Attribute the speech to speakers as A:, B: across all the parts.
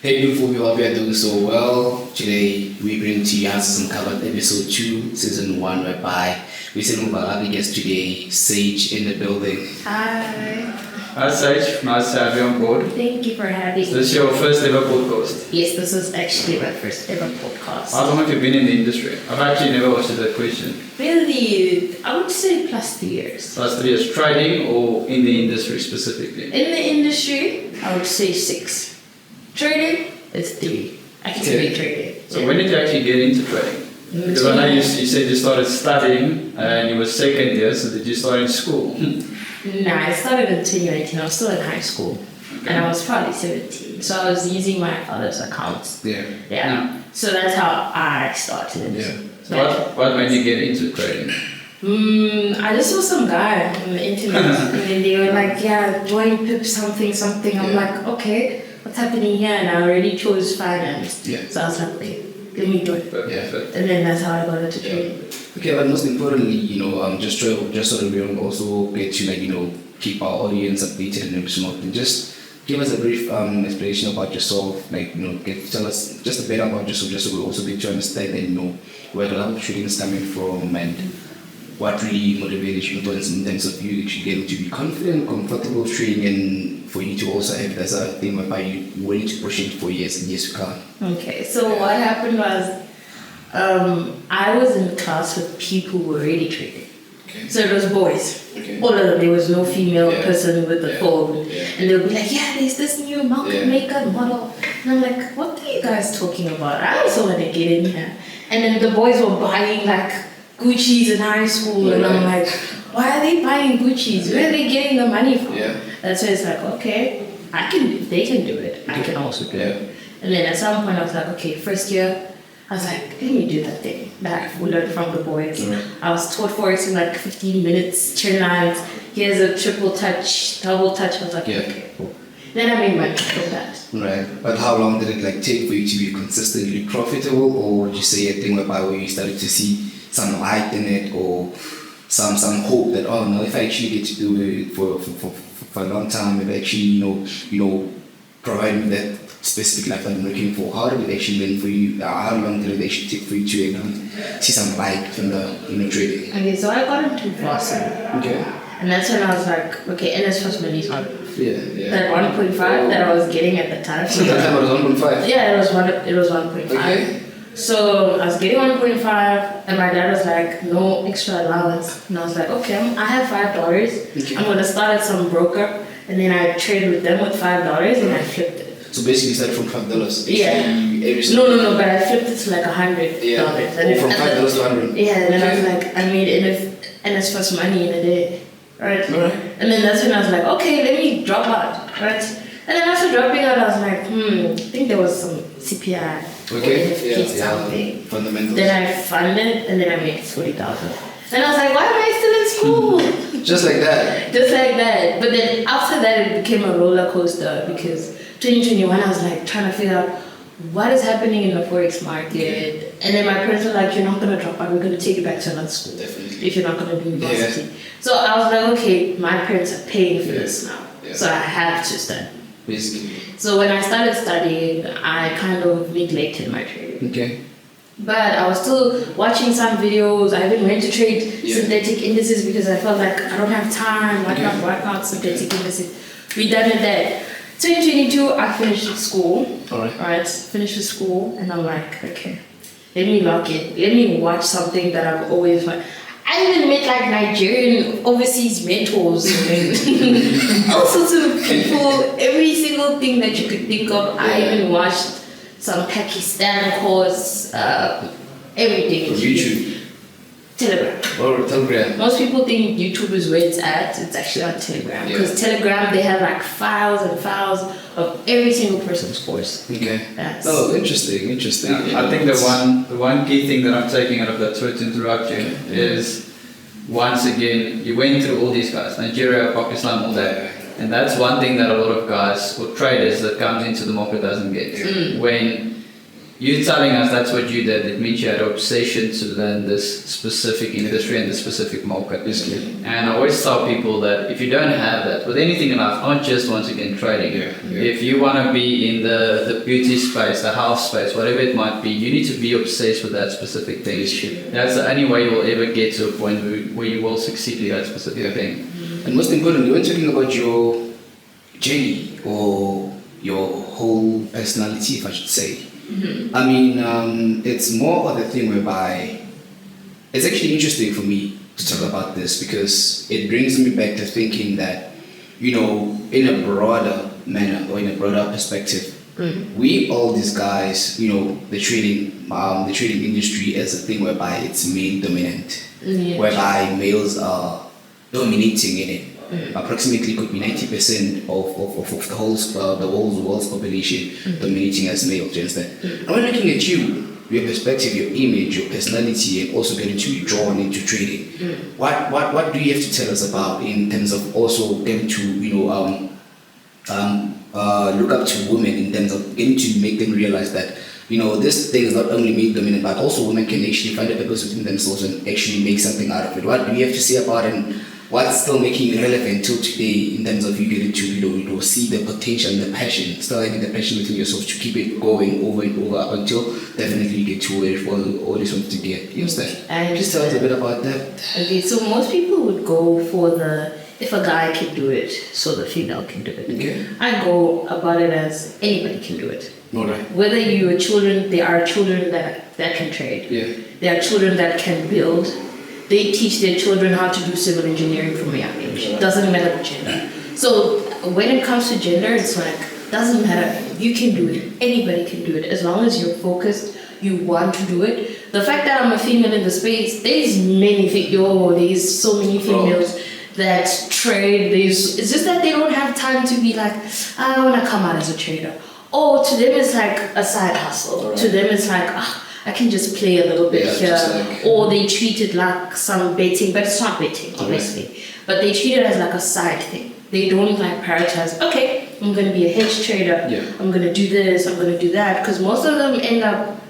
A: Hey beautiful people, hope you are doing so well. Today we bring to you Answers Uncovered episode 2, season 1, whereby we send over our guest today, Saige in the building.
B: Hi.
C: Hi Saige, nice to have you on board.
B: Thank you for having me.
C: Is this your first ever podcast?
B: Yes, this is actually my first ever podcast.
C: How long have you been in the industry? I've actually never asked you that question.
B: Really, I would say plus 3 years.
C: Plus 3 years trading or in the industry specifically?
B: In the industry, I would say 6. Trading, it's 3. Actively trading.
C: So when did you actually get into trading? Because I know you said you started studying and you were second year, so did you start in school?
B: Nah, I started in 2019. I was still in high school.
C: Okay.
B: And I was probably 17. So I was using my father's accounts.
A: Yeah.
B: So that's how I started.
A: Yeah.
C: So what made you get into trading?
B: I just saw some guy on the internet and then they were like, yeah, join PIP something. I'm like, okay, what's happening here? And I already chose finance.
A: Yeah.
B: So I was like, okay, let me do it.
C: Perfect.
B: And then that's how I got into trading.
A: Okay, but most importantly, just so that we don't also get to keep our audience updated and informational. Just give us a brief explanation about yourself, tell us just a bit about yourself, just so we also get to understand and where the love of trading is coming from and what really motivated you in terms of you actually getting to be confident, comfortable trading, and for you to also have that sort of thing whereby you willing to push it for years and years to come.
B: Okay, so what happened was I was in class with people who were already trading.
A: Okay.
B: So it was boys.
A: Okay.
B: All of them. There was no female person with the phone.
A: Yeah.
B: And they would be like, yeah, there's this new market maker model. And I'm like, what are you guys talking about? I also want to get in here. And then the boys were buying like Gucci's in high school. And I'm like, why are they buying Gucci's? Where are they getting the money from?
A: Yeah.
B: That's why it's like, okay, if they can do it, I can also do it. And then at some point I was like, okay, first year, I was like, let me do that thing that we learned from the boys. I was taught Forex in like 15 minutes, turn lines, here's a triple touch, double touch. I was like, okay, cool. Then I made money from that.
A: Right. But how long did it take for you to be consistently profitable, or would you say a thing where you started to see some light in it, or some hope that if I actually get to do it for a long time, if I actually provide me that specific life that I'm looking for? How did it actually win for you? How long did it actually take for you to see some light from the trading?
B: Okay, so I got into Boston.
A: Okay.
B: And that's when I was like, okay, and it's first money is on.
A: Yeah.
B: That 1.5 that I was getting at the time.
A: So that time it was 1.5?
B: Yeah, it was 1.5.
A: Okay.
B: So I was getting 1.5 and my dad was like, no extra allowance. And I was like, okay, I have $5.
A: Okay.
B: I'm going to start at some broker. And then I traded with them with $5 and I flipped it.
A: So basically you started from $5?
B: Yeah. No, but I flipped it to like $100.
A: Yeah. From $5 to 100?
B: Yeah, and then I was like, I made NS first money in a day. Right?
A: Alright.
B: And then that's when I was like, okay, let me drop out. Right? And then after dropping out, I was like, I think there was some CPI.
A: Okay.
B: Something.
A: Fundamentals.
B: Then I funded and then I made 40,000. And I was like, why am I still in school?
A: Just like that?
B: Just like that. But then after that, it became a roller coaster because 2021, I was like trying to figure out what is happening in the Forex market. And then my parents were like, you're not going to drop out. We're going to take you back to another school.
A: Definitely.
B: If you're not going to do university. Yeah. So I was like, okay, my parents are paying for this now. Yeah. So I have to study.
A: Basically.
B: So when I started studying, I kind of neglected my trading.
A: Okay.
B: But I was still watching some videos. I even went to trade synthetic indices because I felt like I don't have time. Why not synthetic indices? We done with that. 2022, I finished school. Alright. Finished with school, and I'm like, okay, let me log in. Let me watch something that I've always watched. I even met like Nigerian overseas mentors and all sorts of people. Every single thing that you could think of. I even watched some Pakistan course, everything.
A: From YouTube? Telegram.
B: Most people think YouTube is where it's at. It's actually on Telegram. Because Telegram, they have like files and files of every single person's course.
A: Okay.
B: Yes.
A: Interesting.
C: I think the one key thing that I'm taking out of that, sorry to interrupt you, is once again, you went through all these guys, Nigeria, Pakistan, all that. And that's one thing that a lot of guys or traders that comes into the market doesn't get. When you telling us that's what you did, it means you had an obsession to learn this specific industry and this specific market. And I always tell people that if you don't have that, with anything in life, not just once again trading, if you want to be in the beauty space, the health space, whatever it might be, you need to be obsessed with that specific thing. That's the only way you'll ever get to a point where you will succeed with that specific thing.
A: And most importantly, when talking about your journey or your whole personality, if I should say, I mean, it's more of a thing whereby it's actually interesting for me to talk about this because it brings me back to thinking that, you know, in a broader manner or in a broader perspective, we all these guys, you know, the trading industry as a thing whereby it's male dominant, whereby males are dominating in it. Approximately could be 90% of the whole world's population dominating as males. Do you understand? And when looking at you, your perspective, your image, your personality, and also getting to be drawn into trading, what do you have to tell us about in terms of also getting to, you know, look up to women in terms of getting to make them realize that, you know, this thing is not only male dominant, but also women can actually find a purpose within themselves and actually make something out of it. What do you have to say about it? And what's still making it relevant till today in terms of you getting to, you know, see the potential and the passion, still having the passion within yourself to keep it going over and over up until definitely you get to where you always want to get. You understand? Just tell us a bit about that.
B: Okay, so most people would go for if a guy can do it, so the female can do it.
A: Okay.
B: I go about it as anybody can do it.
A: All right.
B: Whether you are children, there are children that can trade.
A: Yeah.
B: There are children that can build. They teach their children how to do civil engineering from a young age. It doesn't matter the gender. So when it comes to gender, it's like, doesn't matter. You can do it. Anybody can do it. As long as you're focused, you want to do it. The fact that I'm a female in the space, there's so many females that trade. It's just that they don't have time to be like, I want to come out as a trader. Or to them it's like a side hustle. Right. To them it's like, I can just play a little bit here. Or they treat it like some betting, but it's not betting, obviously. Right. But they treat it as like a side thing. They don't like prioritize, okay, I'm going to be a hedge trader. Yeah. I'm going to do this, I'm going to do that. Because most of them end up,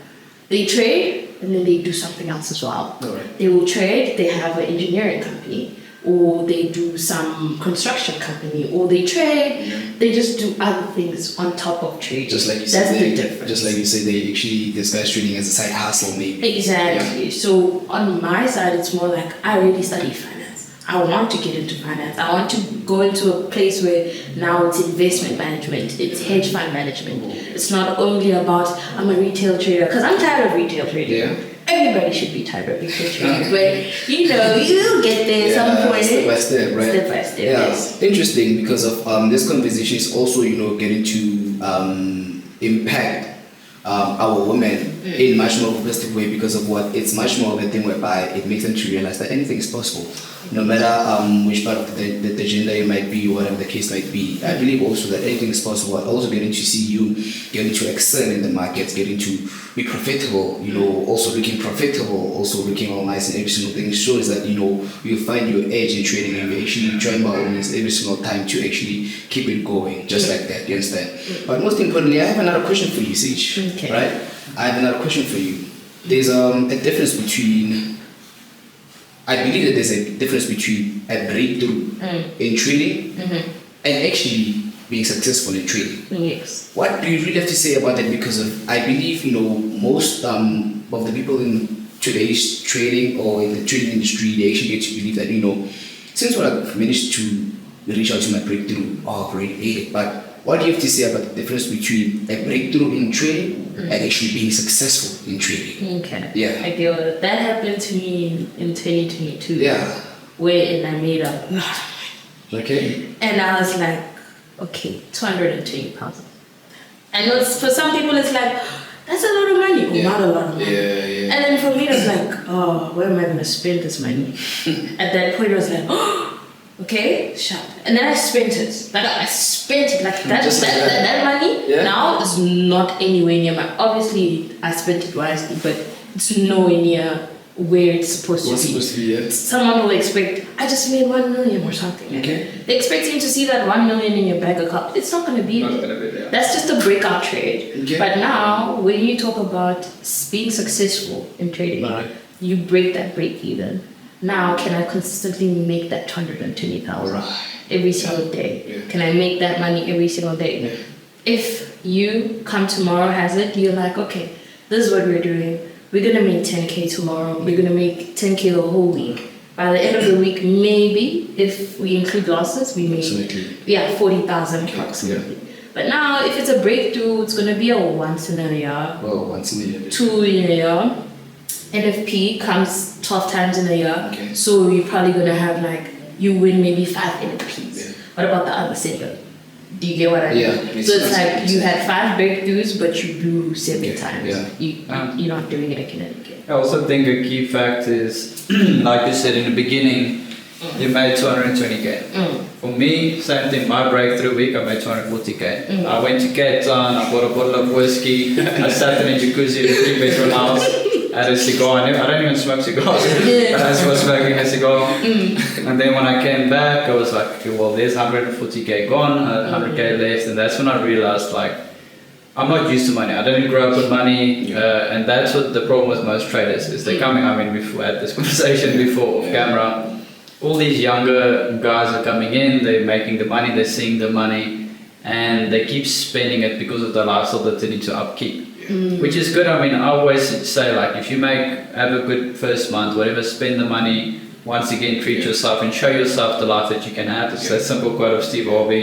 B: they trade and then they do something else as well. Right. They will trade, they have an engineering company, or they do some construction company, or they trade, they just do other things on top of trading.
A: Just like you said, they actually, this guy's trading as a side hustle maybe.
B: Exactly. Yeah. So on my side, it's more like, I really study finance. I want to get into finance. I want to go into a place where now it's investment management, it's hedge fund management. It's not only about, I'm a retail trader, because I'm tired of retail trading. Yeah. Everybody should be tired of retail trading, but you know, you'll get there some point.
A: Step by step, right?
B: Step by step, yes.
A: Interesting, because of this conversation is also, you know, getting to impact our women in much more holistic way, because of what it's much more of a thing whereby it makes them to realize that anything is possible, no matter which part of the gender you might be, or whatever the case might be. I believe also that anything is possible. I also getting to see you getting to excel in the markets, getting to be profitable, you know, also looking profitable, also looking all nice and every single thing shows that, you know, you find your edge in trading and you actually join by all means every single time to actually keep it going, just like that, you understand? But most importantly, I have another question for you, Saige. Okay. Right? I have another question for you. There's a difference between, I believe that there's a difference between a breakthrough in trading and actually being successful in trading.
B: Yes.
A: What do you really have to say about that? Because I believe, you know, most of the people in today's trading or in the trading industry, they actually get to believe that, you know, since I've managed to reach out to my breakthrough, great, but what do you have to say about the difference between a breakthrough in trading and actually being successful in trading?
B: Okay.
A: Yeah.
B: I get it. That happened to me in 2022.
A: Yeah.
B: Wherein I made a lot.
A: Okay.
B: And I was like, okay, 220,000. I know for some people it's like, that's a lot of money, or not a lot of money.
A: Yeah.
B: And then for me it was like, oh, where am I going to spend this money? At that point I was like, oh, okay, shut. And then I spent it. Like I spent it. Like that money now is not anywhere near my. Obviously, I spent it wisely, but it's nowhere near where it's supposed
A: What's
B: to be.
A: supposed to be, yes.
B: Someone will expect, I just made 1 million or something.
A: Okay.
B: They're expecting to see that 1 million in your bank account. It's not going to be
C: Not
B: there.
C: gonna be there.
B: That's just a breakout trade.
A: Okay.
B: But now, when you talk about being successful in trading,
A: Right.
B: you break that break even. Now, can I consistently make that 220,000
A: Right.
B: every single day?
A: Yeah.
B: Can I make that money every single day?
A: Yeah.
B: If you come tomorrow has it, you're like, okay, this is what we're doing. We're gonna make 10K tomorrow. We're gonna make 10K the whole week. By the end of the week, maybe if we include losses, we make
A: Absolutely.
B: 40,000 approximately. But now, if it's a breakthrough, it's gonna be a once in a year,
A: Well, once in a year.
B: 2 in a year. NFP comes 12 times in a year,
A: Okay.
B: so you're probably gonna have like you win maybe 5 NFPs.
A: Yeah.
B: What about the other 7? Do you get what I mean?
A: Yeah,
B: So
A: makes
B: it's
A: sense.
B: like you had 5 breakthroughs, but you do 7
A: Okay,
B: times.
A: yeah.
B: You're not doing it again and again.
C: I also think a key fact is, like you said in the beginning, you made 220K. For me, same thing, my breakthrough week, I made 240K. I went to Cape Town, I bought a bottle of whiskey, I sat in a jacuzzi in a 3-bedroom house, had a cigar. I don't even smoke cigars, but I was smoking a cigar. And then when I came back, I was like, okay, well, there's 140K gone, 100K left, and that's when I realized, like, I'm not used to money. I didn't grow up with money, and that's what the problem with most traders is. They're coming. I mean, we've had this conversation before off camera. All these younger guys are coming in. They're making the money. They're seeing the money, and they keep spending it because of the lifestyle that they need to upkeep, which is good. I mean, I always say, like, if you have a good first month, whatever, spend the money. Once again, treat yourself and show yourself the life that you can have. It's that simple quote of Steve Harvey.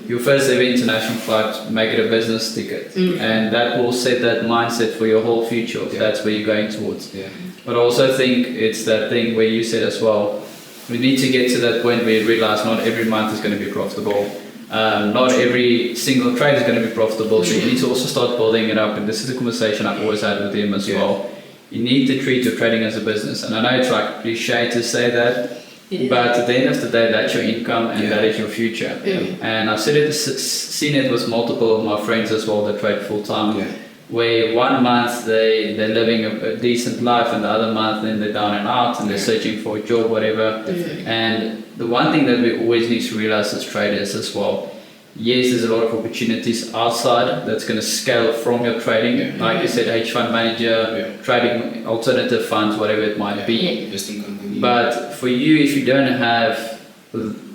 C: Your first ever international flight, make it a business ticket. And that will set that mindset for your whole future, if that's where you're going towards.
A: Yeah.
C: But I also think it's that thing where you said as well, we need to get to that point where you realize not every month is going to be profitable. Not every single trade is going to be profitable. So you need to also start building it up. And this is a conversation I've always had with him as well. You need to treat your trading as a business. And I know it's like cliche to say that, but at the end of the day, that's your income and that is your future. And I've seen it with multiple of my friends as well that trade full time. Where 1 month they're living a decent life, and the other month then they're down and out and they're searching for a job, whatever. And the one thing that we always need to realize as traders as well, yes, there's a lot of opportunities outside that's going to scale from your trading. Like you said, hedge fund manager, trading alternative funds, whatever it might be.
A: Investing company.
C: But for you, if you don't have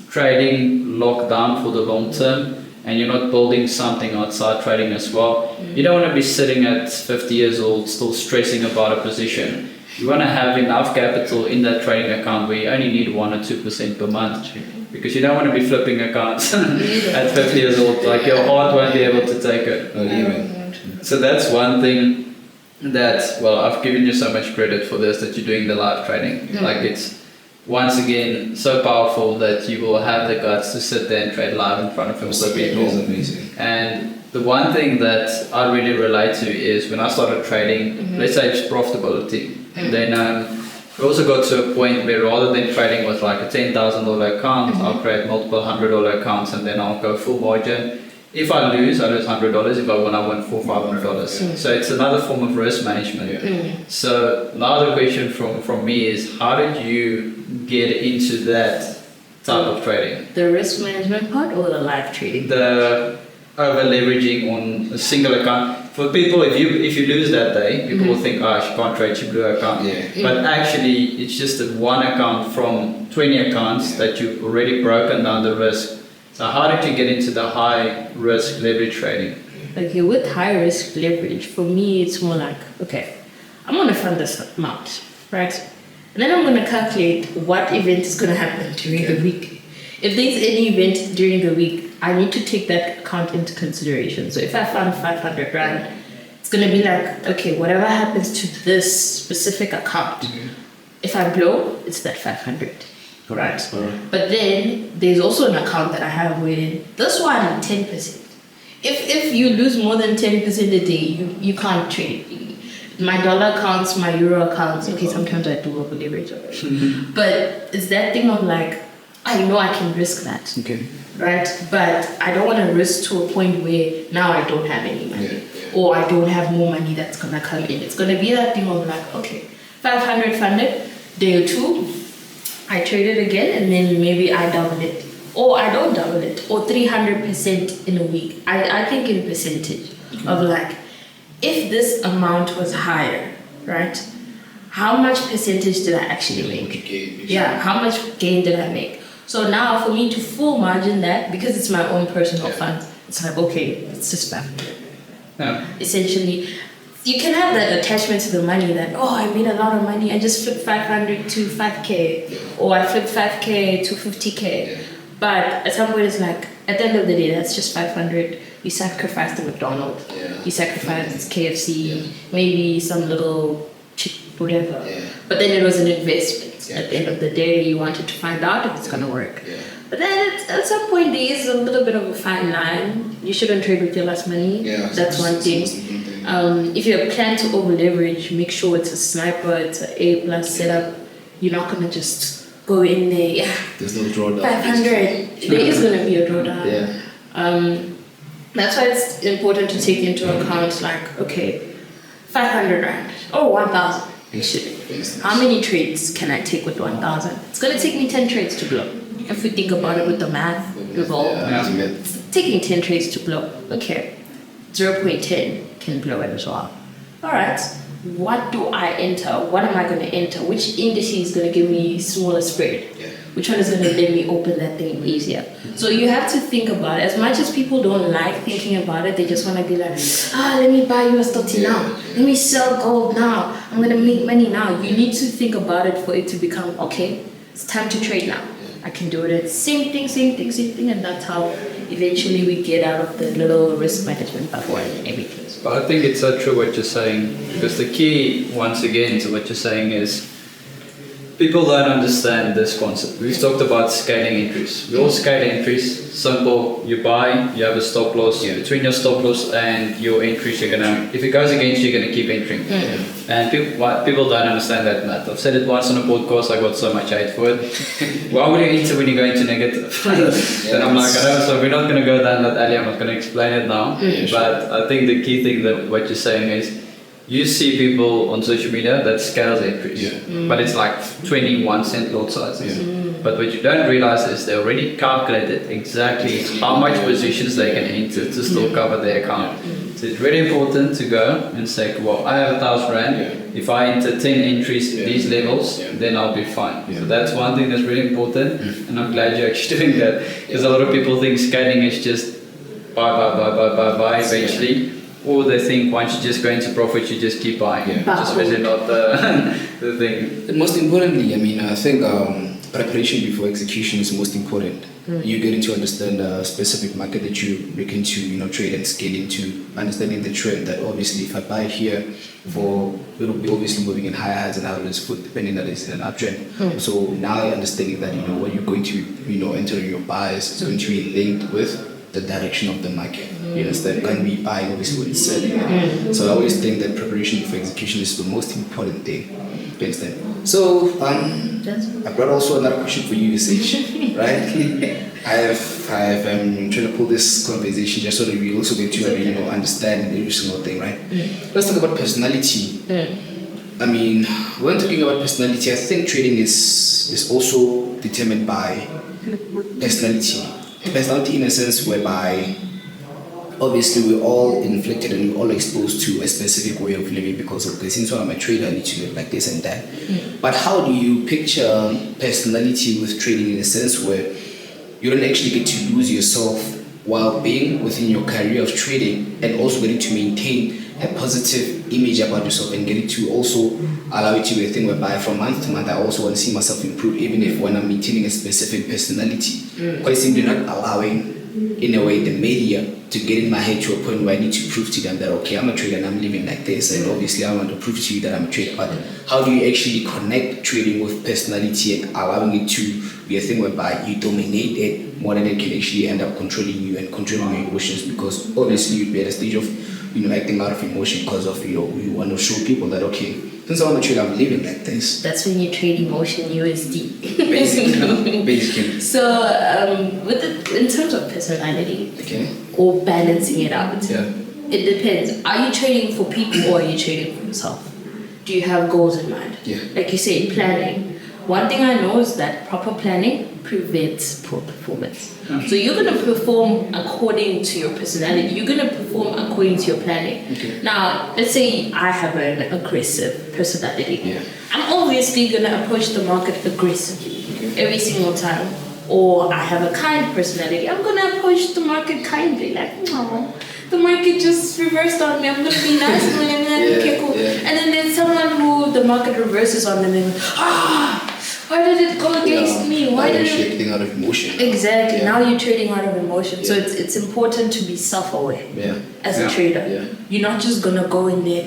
C: trading locked down for the long term, and you're not building something outside trading as well, you don't want to be sitting at 50 years old still stressing about a position. You want to have enough capital in that trading account where you only need 1 or 2% per month, because you don't want to be flipping accounts at 50 years old. Like, your heart won't be able to take it. So that's one thing that, well, I've given you so much credit for this, that you're doing the live trading. Like, it's once again so powerful that you will have the guts to sit there and trade live in front of other people.
A: It is amazing.
C: And the one thing that I really relate to is when I started trading, let's say it's profitability, then we also got to a point where rather than trading with like a $10,000 account, I'll create multiple $100 accounts, and then I'll go full margin. If I lose $100. If I win, I win $400-$500. So it's another form of risk management. So now the question from me is, how did you get into that type of trading?
B: The risk management part or the live trading?
C: The over leveraging on a single account. For people, if you lose that day, people will think, oh, she can't trade, she blew her account. But actually, it's just that one account from 20 accounts that you've already broken down the risk. So how did you get into the high risk leverage trading?
B: Okay, with high risk leverage, for me, it's more like, okay, I'm going to fund this amount, right? And then I'm going to calculate what event is going to happen during the week. If there's any event during the week, I need to take that account into consideration. So if I fund 500 Rand, it's going to be like, okay, whatever happens to this specific account, if I blow, it's that 500. Right. But then there's also an account that I have where this one 10%. If you lose more than 10% a day, you can't trade. My dollar accounts, my euro accounts. Okay, sometimes I do over leverage, but it's that thing of like, I know I can risk that.
A: Okay.
B: Right, but I don't want to risk to a point where now I don't have any money, or I don't have more money that's gonna come in. It's gonna be that thing of like, okay, 500 funded, day 2, I trade it again, and then maybe I double it. Or I don't double it, or 300% in a week. I think in percentage of like, if this amount was higher, right? How much percentage did I actually make? Yeah, how much gain did I make? So now for me to full margin that, because it's my own personal funds, it's like, okay, it's just 500.
C: Yeah.
B: Essentially, you can have that attachment to the money that, oh, I made a lot of money, I just flipped 500 to 5K, or I flipped 5K to 50K. But at some point it's like, at the end of the day, that's just 500. You sacrificed the McDonald's, you sacrificed KFC, maybe some little whatever. But then it was an investment. At the end of the day, you wanted to find out if it's going to work. But then at some point, there is a little bit of a fine line. You shouldn't trade with your last money. That's one thing. If you plan to over leverage, make sure it's a sniper, it's an A+ setup. You're not going to just go in there.
A: There's no drawdown. 500.
B: There is going to be a drawdown. That's why it's important to take into account, like, okay, 500 rand. Oh, 1,000. How many trades can I take with 1,000? It's going to take me 10 trades to blow. If we think about it with the math involved, it's taking 10 trades to blow. Okay, 0.10 can blow it as well. All right, what do I enter? What am I going to enter? Which index is going to give me smaller spread? Which one is going to let me open that thing easier? So you have to think about it. As much as people don't like thinking about it, they just want to be like, let me buy US30 now. Let me sell gold now. I'm going to make money now. You need to think about it for it to become, okay, it's time to trade now. I can do it. Same thing. And that's how eventually we get out of the little risk management bubble and everything.
C: But I think it's so true what you're saying, because the key, once again, to what you're saying is, people don't understand this concept. We've talked about scaling entries. We all scale entries. Simple. You buy, you have a stop loss. Between your stop loss and your entries, you're gonna, if it goes against you, you're gonna keep entering. And people don't understand that math. I've said it once on a podcast. I got so much hate for it. Why would you enter when you're going to negative? And I'm like, I know. So we're not gonna go down that alley. I'm not gonna explain it now. But I think the key thing that what you're saying is, you see people on social media that scales entries, but it's like 21 cent lot sizes. But what you don't realize is they already calculated exactly how much positions they can enter to still cover their account. So it's really important to go and say, well, I have 1,000 rand. If I enter 10 entries these levels, then I'll be fine. So that's one thing that's really important, and I'm glad you're actually doing that, because a lot of people think scaling is just buy eventually. Or they think once you just go into profit, you just keep buying. Just really not the thing.
A: And most importantly, I mean, I think preparation before execution is most important. You getting to understand the specific market that you're looking to, trade and scale into, understanding the trend that obviously if I buy here it'll be obviously moving in higher highs and lows depending that it's in an uptrend. So now understanding that, when you're going to, entering your buys, it's going to be linked with the direction of the market. You understand? You can't be buying obviously what it's selling. So I always think that preparation for execution is the most important thing. You understand? So I brought also another question for you, Saige, right? I have trying to pull this conversation just so that we also get to understand every single thing, right? Let's talk about personality. I mean, when talking about personality, I think trading is also determined by personality. Personality in a sense whereby obviously we're all inflicted and we're all exposed to a specific way of living because of this. Since I'm a trader, I need to live like this and that. But how do you picture personality with trading in a sense where you don't actually get to lose yourself while being within your career of trading and also getting to maintain a positive image about yourself and getting to also allow it to be a thing whereby from month to month I also want to see myself improve, even if when I'm maintaining a specific personality. Quite simply not allowing in a way the media to get in my head to a point where I need to prove to them that okay, I'm a trader and I'm living like this, and obviously I want to prove to you that I'm a trader. But how do you actually connect trading with personality and allowing it to be a thing whereby you dominate it more than it can actually end up controlling you and controlling your emotions? Because obviously you'd be at a stage of acting out of emotion because of you want to show people that okay, since I'm a trader, I'm living like this.
B: That's when you trade emotion USD.
A: Basically.
B: So in terms of personality, or balancing it out, it depends. Are you trading for people or are you trading for yourself? do you have goals in mind?
A: Yeah.
B: Like you say, planning. One thing I know is that proper planning prevents poor performance. So you're going to perform according to your personality. You're going to perform according to your planning.
A: Okay.
B: Now, let's say I have an aggressive personality.
A: Yeah.
B: I'm obviously going to approach the market aggressively every single time. Or I have a kind personality. I'm going to approach the market kindly. Like, oh, the market just reversed on me. I'm going to be nice. Okay, cool.
A: Yeah.
B: And then there's someone who the market reverses on them and why did it go against me? Why did
A: you're
B: it?
A: trading out of emotion.
B: Exactly.
A: Yeah.
B: Now you're trading out of emotion. So
A: Yeah.
B: it's important to be self-aware as a trader.
A: Yeah.
B: You're not just gonna go in there.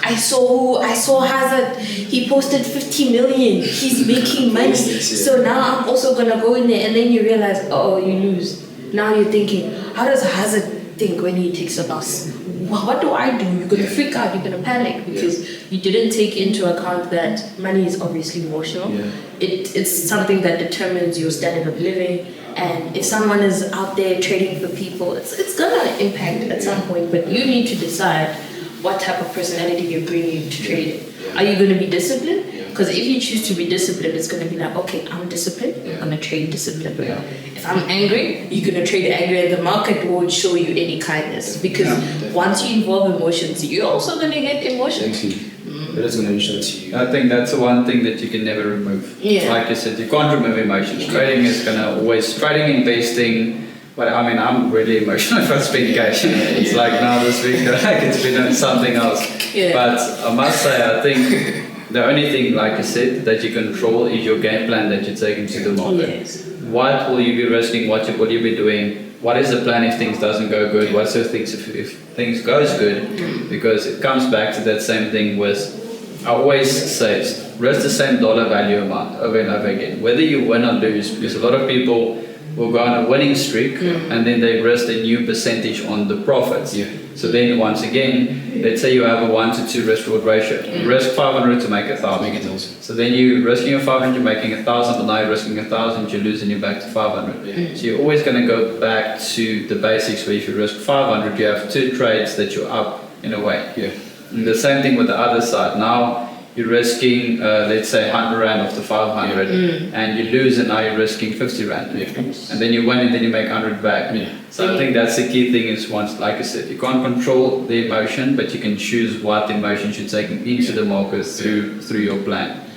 B: I saw Hazard. He posted 50 million. He's making money.
A: Yes.
B: So now I'm also gonna go in there, and then you realize, oh, you lose. Now you're thinking, how does Hazard think when he takes a loss? What do I do? You're gonna freak out. You're gonna panic because you didn't take into account that money is obviously emotional.
A: Yeah.
B: It's something that determines your standard of living. And if someone is out there trading for people, it's gonna impact at some point. But you need to decide what type of personality you're bringing to trading. Are you going to be disciplined? Because if you choose to be disciplined, it's going to be like, okay, I'm disciplined. I'm going to trade disciplined. If I'm angry, you're going to trade angry, and the market won't show you any kindness. Because once you involve emotions, you're also going to get emotions.
A: Exactly. But it's going to reach out to you.
C: I think that's the one thing that you can never remove.
B: Yeah.
C: Like you said, you can't remove emotions. Trading is going to always, trading, investing. But I mean, I'm really emotional if I spend cash. It's like now this week, like it's been on something else.
B: Yeah.
C: But I must say, I think the only thing, like you said, that you control is your game plan that you take into the market.
B: Yes.
C: What will you be risking? What will you be doing? What is the plan if things doesn't go good? What's the things if things goes good? Because it comes back to that same thing with, I always say, risk the same dollar value amount over and over again, whether you win or lose. Because a lot of people will go on a winning streak and then they risk a new percentage on the profits.
A: Yeah.
C: So then once again, let's say you have a 1 to 2 risk reward ratio. You risk 500 to make 1,000.
A: Make it also.
C: So then you risking your 500, you're making 1,000, but now you're risking 1,000, you're losing, you're back to 500.
A: Yeah.
C: So you're always going to go back to the basics where if you risk 500, you have 2 trades that you're up in a way.
A: Yeah.
C: And the same thing with the other side. Now you're risking, let's say, 100 Rand off the 500, and you lose, and now you're risking 50 Rand.
A: Yeah.
C: And then you win, and then you make 100 back.
A: Yeah.
C: So I think that's the key thing is once, like I said, you can't control the emotion, but you can choose what emotions you're taking into the market through your plan.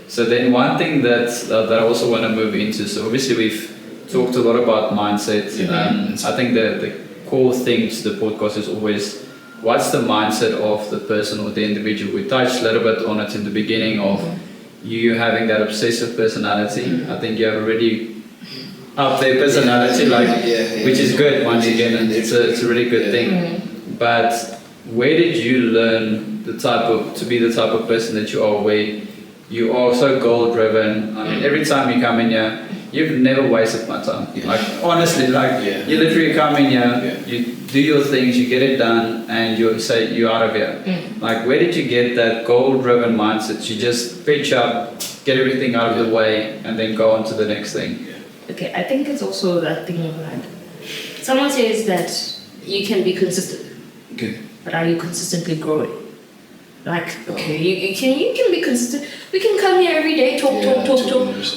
C: So then one thing that I also want to move into, so obviously we've talked a lot about mindset. I think the core thing to the podcast is always, what's the mindset of the person or the individual? We touched a little bit on it in the beginning of you having that obsessive personality. I think you have a really up there personality, which is good once again, and it's a really good thing. But where did you learn to be the type of person that you are, where you are so goal driven? I mean, every time you come in here, you've never wasted my time. Like honestly, you literally come in here, you do your things, you get it done, and you say you're out of here. Like, where did you get that goal-driven mindset? You just pitch up, get everything out of the way, and then go on to the next thing.
B: Okay, I think it's also that thing of like, someone says that you can be consistent, but are you consistently growing? Like, okay, you can be consistent. We can come here every day, talk,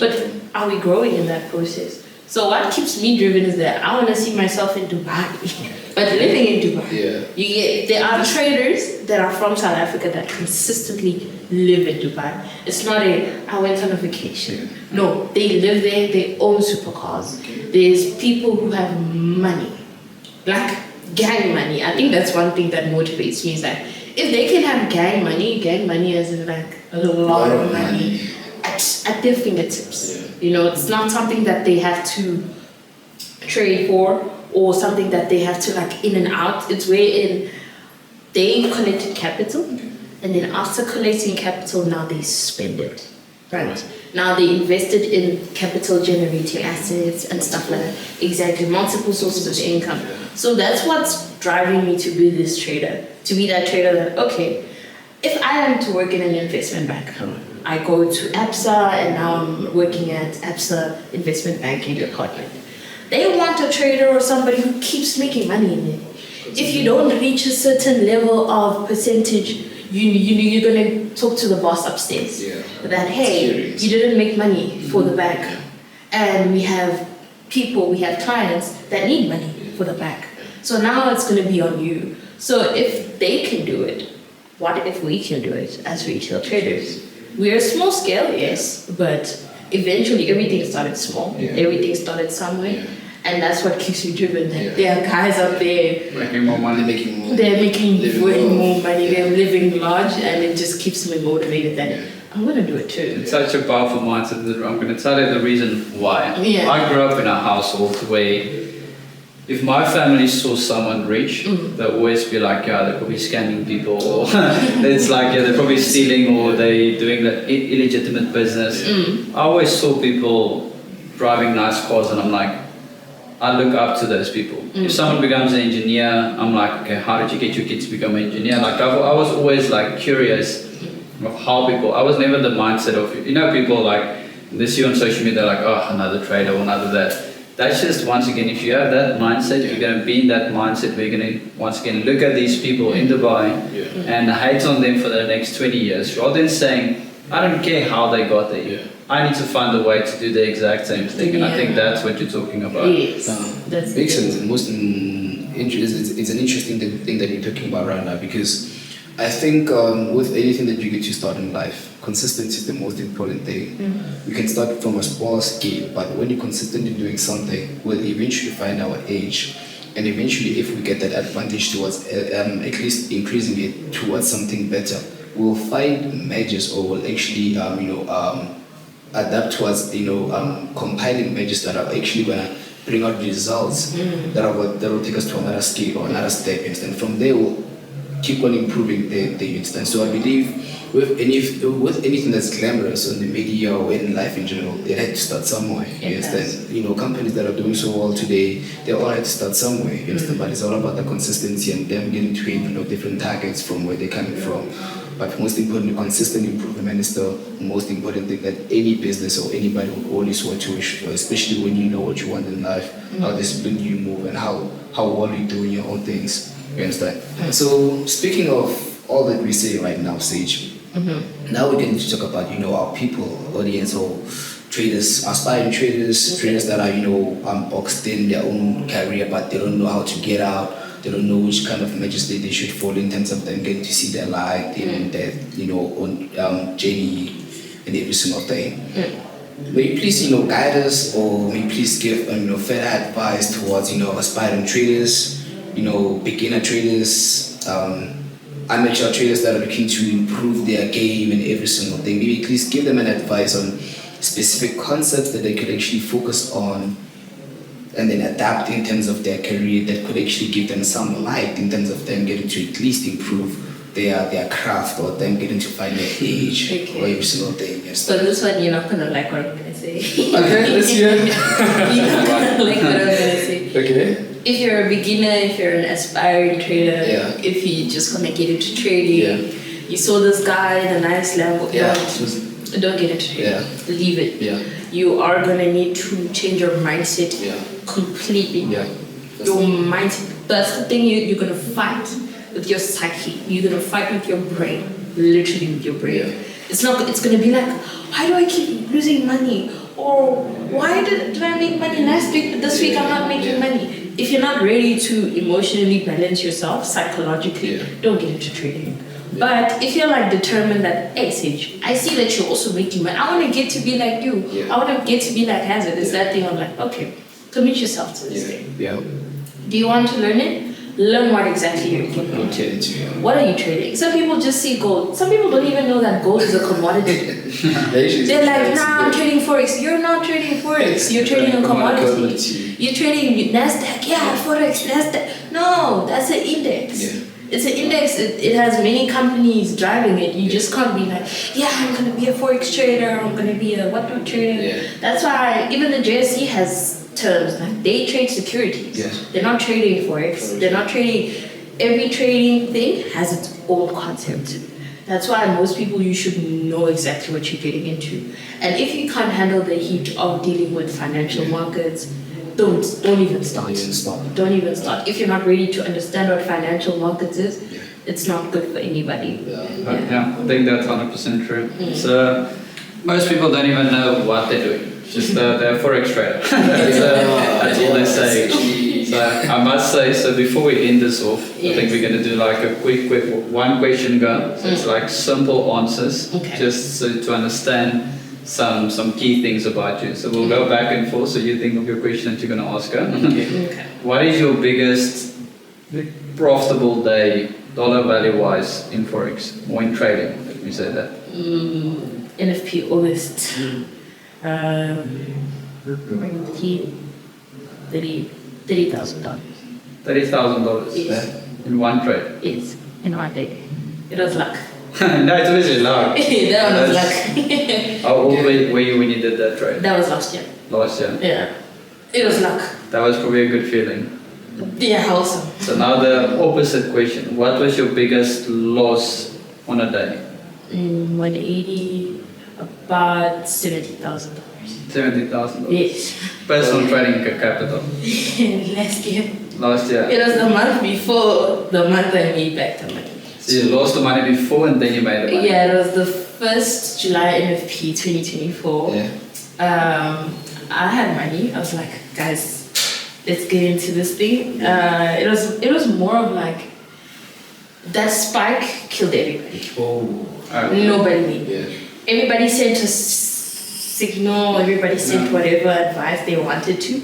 B: but are we growing in that process? So what keeps me driven is that I want to see myself in Dubai, but living in Dubai. There are traders that are from South Africa that consistently live in Dubai. It's not I went on a vacation. No, they live there, they own supercars. There's people who have money, like gang money. I think that's one thing that motivates me is that if they can have gang money as in like a lot of money at their fingertips. You know, it's not something that they have to trade for or something that they have to like in and out. It's wherein they collected capital, and then after collecting capital, now they spend it. Right. Now they invested in capital generating assets and stuff like that. Exactly. Multiple sources of income. So that's what's driving me to be this trader. To be that trader that, okay, if I am to work in an investment bank, I go to ABSA and now I'm working at ABSA Investment Banking Department. They want a trader or somebody who keeps making money in it. If you don't reach a certain level of percentage, you're gonna talk to the boss upstairs that hey, you didn't make money for the bank, and we have clients that need money for the bank. So now it's gonna be on you. So if they can do it, what if we can do it as retail traders? We're small scale, yes, but eventually everything started small. Everything started somewhere. And that's what keeps me driven. That there are guys out there
C: Making more money.
B: they're making way more money, they're living large, and it just keeps me motivated that I'm gonna do it too.
C: It's such a powerful mindset. I'm going to tell you the reason why. I grew up in a household where if my family saw someone rich, they'd always be like, yeah, they're probably scamming people, or it's like, yeah, they're probably stealing, or they're doing the illegitimate business. I always saw people driving nice cars, and I'm like, I look up to those people. If someone becomes an engineer, I'm like, okay, how did you get your kids to become an engineer? Like, I was always like curious of how people, I was never the mindset of, people like, this you on social media, they're like, oh, another trader or another that. That's just, once again, if you have that mindset, you're going to be in that mindset where you're going to, once again, look at these people in Dubai and hate on them for the next 20 years, rather than saying, I don't care how they got there. I need to find a way to do the exact same thing. And I think that's what you're talking about.
B: Yes, that's
A: makes sense. It's an interesting thing that you're talking about right now, because I think with anything that you get to start in life, consistency is the most important thing. You can start from a small scale, but when you're consistently doing something, we'll eventually find our age. And eventually, if we get that advantage towards at least increasing it towards something better, we'll find measures, or we'll actually adapt towards compiling measures that are actually gonna bring out results that will take us to another scale or another step. And from there, we'll keep on improving the instance. So I believe with anything that's glamorous on the media or in life in general, they had to start somewhere. You understand? Companies that are doing so well today, they all had to start somewhere. You understand? But it's all about the consistency and them getting to different targets from where they're coming from. But most importantly, consistent improvement is the most important thing that any business or anybody would always want to wish for, especially when you know what you want in life, how disciplined you move, and how well you're doing your own things. You understand? So speaking of all that we say right now, Saige, now we're going to talk about our people, audience, or traders, aspiring traders that are boxed in their own career, but they don't know how to get out. They don't know which kind of measures they should follow in terms of them getting to see their life, their own journey and every single thing. May you please guide us, or may you please give further advice towards aspiring traders, beginner traders, amateur traders that are looking to improve their game and every single thing. Maybe please give them an advice on specific concepts that they could actually focus on and then adapt in terms of their career, that could actually give them some light in terms of them getting to at least improve their craft, or them getting to find their age or every single thing. Yes.
B: So this one, you're not going to like what I'm going to say.
A: Okay, let's hear.
B: You're not going to like what I'm going to say.
A: Okay.
B: If you're a beginner, if you're an aspiring trader, if you just want to get into trading, you saw this guy in a nice level, don't get into trading. Leave it. You are going to need to change your mindset completely. Your mindset, that's the thing you're going to fight with your psyche. You're going to fight with your brain, literally with your brain. It's going to be like, why do I keep losing money? Or why did I make money last week, but this week I'm not making money? If you're not ready to emotionally balance yourself psychologically, don't get into trading. But if you're determined that, hey Saige, I see that you're also making money, I want to get to be like you, I want to get to be like Hazard, it's that thing of okay, commit yourself to this thing. Do you want to learn it? Learn what exactly you're getting into. What are you trading? Some people just see gold. Some people don't even know that gold is a commodity. They're like, nah, I'm trading Forex. You're not trading Forex. You're trading a commodity. You're trading NASDAQ. Yeah, Forex, NASDAQ. No, that's an index. It's an index. It has many companies driving it. You just can't be like, I'm going to be a Forex trader. I'm going to be a what trader. That's why even the JSE has terms they trade securities. They're not trading Forex. They're not trading. Every trading thing has its own concept. That's why most people, you should know exactly what you're getting into. And if you can't handle the heat of dealing with financial markets, don't even start. Don't even start. If you're not ready to understand what financial markets is, it's not good for anybody.
C: Yeah, I think that's 100% true. So most people don't even know what they're doing. Just they're Forex trader. That's all they say. So I must say, so before we end this off, I think we're going to do like a quick one question go. So it's like simple answers, just so to understand some key things about you. So we'll go back and forth. So you think of your question that you're going to ask her. What is your biggest profitable day, dollar value wise, in Forex or in trading? Let me say that.
B: NFP August. $30,000.
C: $30,000
B: Yes.
C: in one trade.
B: Yes, in one day. It was luck.
C: No, it's always luck.
B: That one was luck.
C: How old were you when you did that trade?
B: That was last year.
C: Last year.
B: Yeah. It was luck.
C: That was probably a good feeling.
B: Yeah, awesome.
C: So now the opposite question. What was your biggest loss on a day?
B: 180, about $70,000.
C: $70,000.
B: Yes.
C: Personal trading capital.
B: Last year.
C: Last year.
B: It was the month before the month I made back the money.
C: So you lost the money before and then you made the money.
B: Yeah, it was the first July NFP 2024.
A: Yeah.
B: I had money. I was like, guys, let's get into this thing. It was more of like that spike killed everybody. Nobody made.
A: Yeah.
B: Everybody sent a signal. Everybody sent whatever advice they wanted to,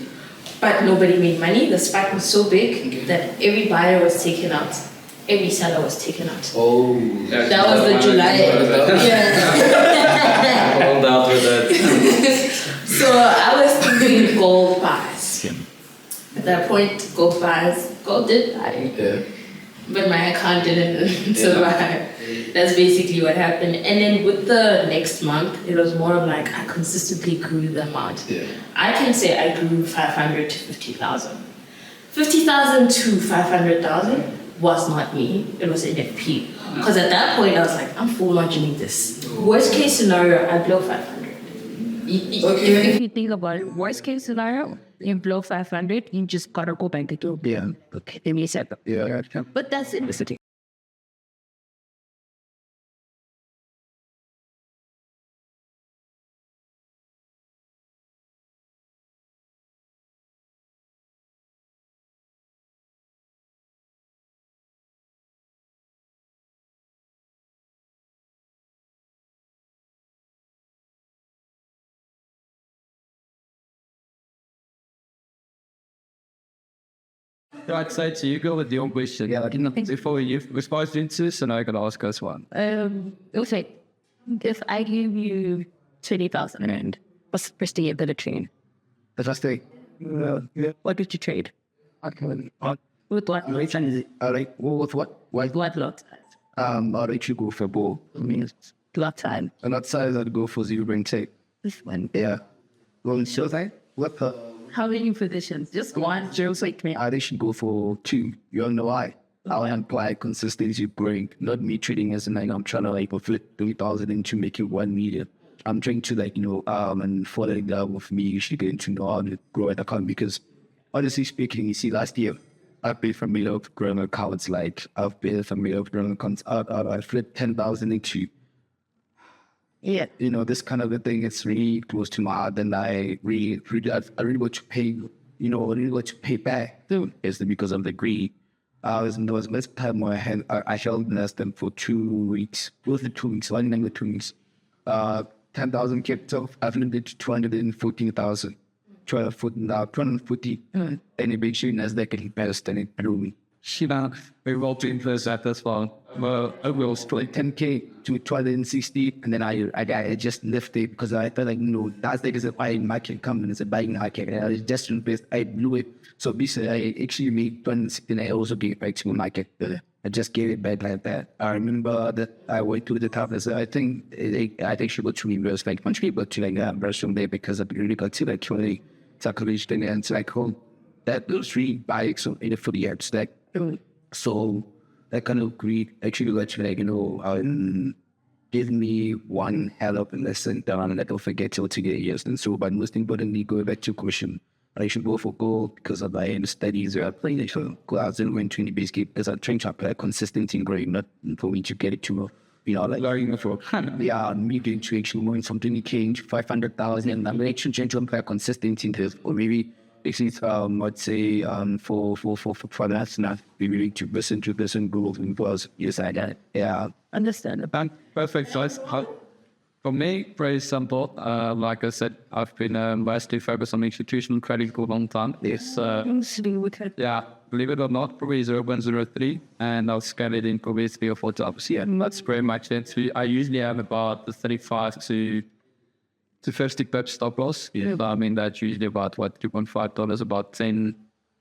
B: but nobody made money. The spike was so big that every buyer was taken out. Every seller was taken out.
C: Yeah,
B: That was the July. Yeah.
C: Hold out with that.
B: So I was thinking gold buys. At that point, gold did buy.
A: Yeah.
B: But my account didn't survive. That's basically what happened. And then with the next month, it was more of like I consistently grew the amount.
A: Yeah.
B: I can say I grew 500 to 50,000. 50,000 to 500,000 was not me. It was NFP. Because at that point, I was like, I'm full on doing this. Worst case scenario, I blow 500. If you think about it, worst case scenario, you blow 500, you just gotta go back again.
A: Yeah.
B: Okay, let me set up.
A: Yeah.
B: But that's it.
C: So I'd say to you, go with your question.
A: Yeah.
C: Before you respond to this, and I can ask us one.
B: Okay, if I give you 20,000 and what's the first thing you're gonna trade?
A: The first thing.
B: What did you trade? With what?
A: Alright. With what? Why?
B: What lot?
A: I'll let you go for ball.
B: Lot time.
A: And outside I'd go for zero brain tape.
B: This one.
A: Yeah. Well, so what
B: How many positions? Just one. Just like me.
A: I should go for two. You all know why? I'll apply consistency brain, not me trading as in like I'm trying to like flip 3,000 into make it 1 million. I'm trying to like, and following that with me, you should get to know how to grow an account because honestly speaking, you see last year I've been familiar with growing accounts like I've been familiar with growing accounts I flipped 10,000 into.
B: Yeah.
A: This kind of a thing is really close to my heart, and I really want to pay, really want to pay back. It's because of the greed. There was less time where I held less than for 2 weeks. Both the 2 weeks, one the 2 weeks. 10,000 kept off. I've limited to 214,000. 240. And eventually Nasdaq getting best and it blew me.
C: We will do this at this one.
A: Well, I will split 10K to 260, and then I just lifted because I felt like, Nasdaq is a buying market, company is a buying market, and I was just invest. I blew it. So basically, I actually made 260, and I also gave it back to the market. I just gave it back like that. I remember that I went to the top and said, I think she got to reverse like much people to like reverse from there because I really got to like 20 calculation and it's like, that those 3 bikes on it for the apps like. So that kind of greed actually got to like, give me one hell of a lesson down and I don't forget till 2 years. And so, but most importantly, going back to your question, I should go for gold because of my studies or playing it. So go out and win 20 basically because I'm trying to apply consistent in growing, not for me to get it to, like learning for, me getting to actually knowing something to change 500,000 and I'm actually trying to apply consistent in this, or maybe actually, I'd say, for that, not be willing to listen to this and Google and was, yes, I got it. Yeah. Understand about
D: Perfect choice. For me, very simple. Like I said, I've been mostly focused on institutional trading for a long time. It's, believe it or not, probably 0.03, and I'll scale it in probably 3 or 4 times. Yeah, and that's pretty much it. I usually have about the 35 to 50 pips stop loss. Yeah. So, I mean, that's usually about what, $2.5, about $10,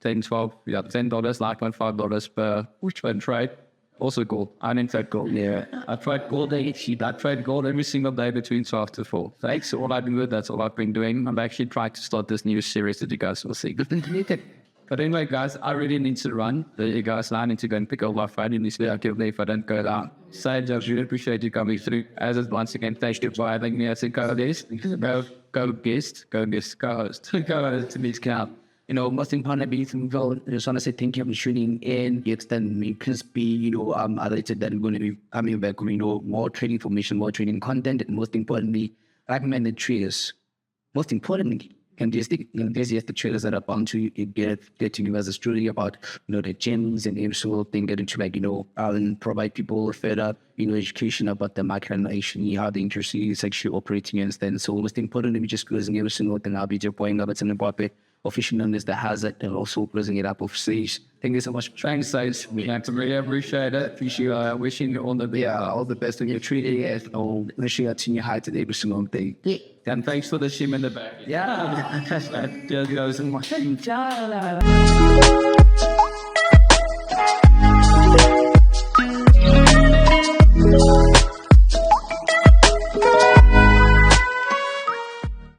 D: $9.5 per trade. Also gold. I didn't trade gold. Yeah. I tried gold every single day between 12 to 4. Thanks. So all I do, that's all I've been doing. I'm actually trying to start this new series that you guys will see. But anyway, guys, I really need to run. You guys, I need to go and pick up my phone in this video if I don't go down. Saige, I really appreciate you coming through. As once again, thank you for having me as a co-host. Co-host to this camp. Most importantly, I just want to say thank you for tuning in. It's then me crispy, I said that I'm going to be coming back, more trading information, more trading content, and most importantly, recommended traders. Most importantly, and there's the traders that are bound to get to you as a story about, the gems and every thing, getting to and provide people further, education about the market and actually how the industry is actually operating and then. So most importantly, we just closing every single thing I'll be just pointing up. It's an important official known as the hazard and also closing it up of Saige. Thank you so much. Thanks, Saige. We really appreciate it. Appreciate wishing you all the best.
A: Yeah, all the best in your trading and wishing out to your height today every single thing.
D: Yeah. And thanks for the shim in the back.
A: Yeah.
D: Just goes.